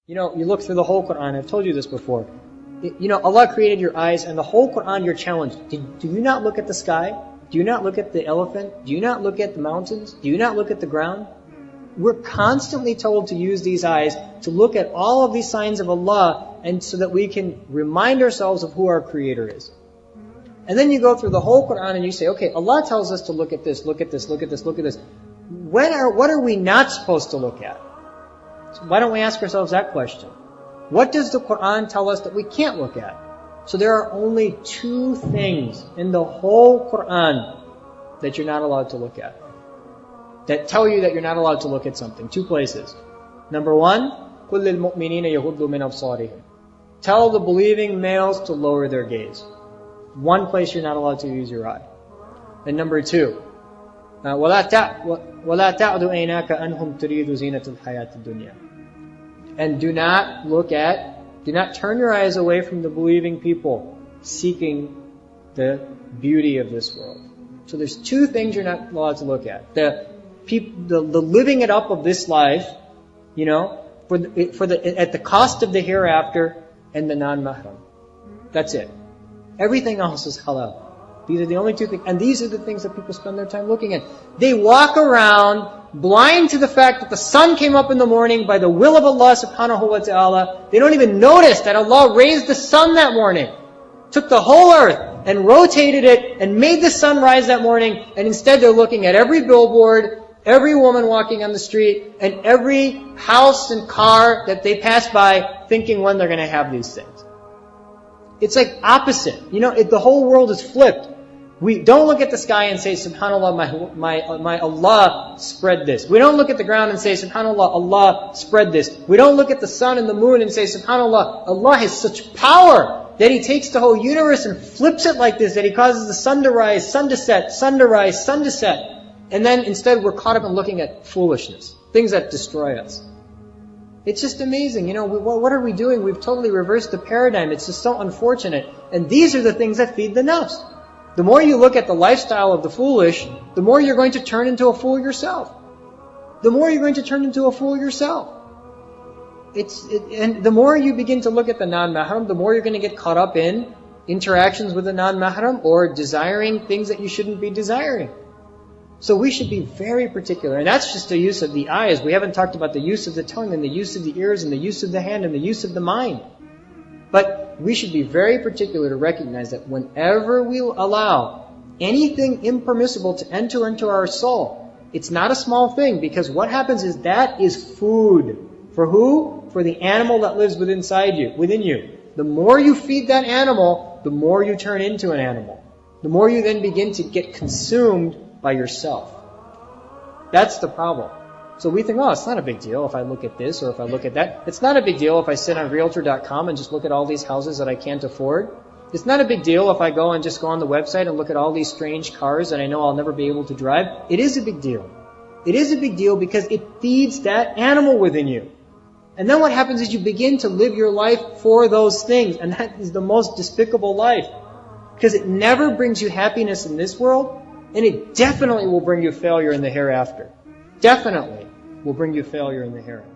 You look through the whole Quran. I've told you this before. Allah created your eyes, and the whole Quran you're challenged. Do you not look at the sky? Do you not look at the elephant? Do you not look at the mountains? Do you not look at the ground? We're constantly told to use these eyes to look at all of these signs of Allah, and so that we can remind ourselves of who our Creator is. And then you go through the whole Quran and you say, okay, Allah tells us to look at this, look at this, look at this, look at this. What are we not supposed to look at? So why don't we ask ourselves that question? What does the Quran tell us that we can't look at? So there are only 2 things in the whole Quran that you're not allowed to look at, that tell you that you're not allowed to look at something. 2 places. Number 1, قُلْ لِلْمُؤْمِنِينَ يَغُضُّوا مِنْ أَبْصَارِهِمْ. Tell the believing males to lower their gaze. 1 place you're not allowed to use your eye. And number 2, وَلَا تَعْدُ أَيْنَاكَ أَنْهُمْ تُرِيدُ زِينَةَ الْحَيَاةِ الدُّنْيَا. And do not turn your eyes away from the believing people seeking the beauty of this world. So there's 2 things you're not allowed to look at. The living it up of this life, at the cost of the hereafter, and the non-mahram. That's it. Everything else is halal. These are the only 2 things. And these are the things that people spend their time looking at. They walk around blind to the fact that the sun came up in the morning by the will of Allah subhanahu wa ta'ala. They don't even notice that Allah raised the sun that morning. Took the whole earth and rotated it and made the sun rise that morning. And instead they're looking at every billboard, every woman walking on the street, and every house and car that they pass by, thinking when they're going to have these things. It's like opposite. The whole world is flipped. We don't look at the sky and say, SubhanAllah, my Allah spread this. We don't look at the ground and say, SubhanAllah, Allah spread this. We don't look at the sun and the moon and say, SubhanAllah, Allah has such power that He takes the whole universe and flips it like this, that He causes the sun to rise, sun to set, sun to rise, sun to set. And then instead we're caught up in looking at foolishness, things that destroy us. It's just amazing. What are we doing? We've totally reversed the paradigm. It's just so unfortunate. And these are the things that feed the nafs. The more you look at the lifestyle of the foolish, the more you're going to turn into a fool yourself. The more you're going to turn into a fool yourself. And the more you begin to look at the non-mahram, the more you're going to get caught up in interactions with the non-mahram or desiring things that you shouldn't be desiring. So we should be very particular. And that's just the use of the eyes. We haven't talked about the use of the tongue and the use of the ears and the use of the hand and the use of the mind. But we should be very particular to recognize that whenever we allow anything impermissible to enter into our soul, it's not a small thing, because what happens is that is food. For who? For the animal that lives within you. The more you feed that animal, the more you turn into an animal. The more you then begin to get consumed by yourself. That's the problem. So we think, it's not a big deal if I look at this or if I look at that. It's not a big deal if I sit on Realtor.com and just look at all these houses that I can't afford. It's not a big deal if I go on the website and look at all these strange cars that I know I'll never be able to drive. It is a big deal. It is a big deal because it feeds that animal within you. And then what happens is you begin to live your life for those things. And that is the most despicable life. Because it never brings you happiness in this world, and it definitely will bring you failure in the hereafter. Definitely will bring you failure in the hereafter.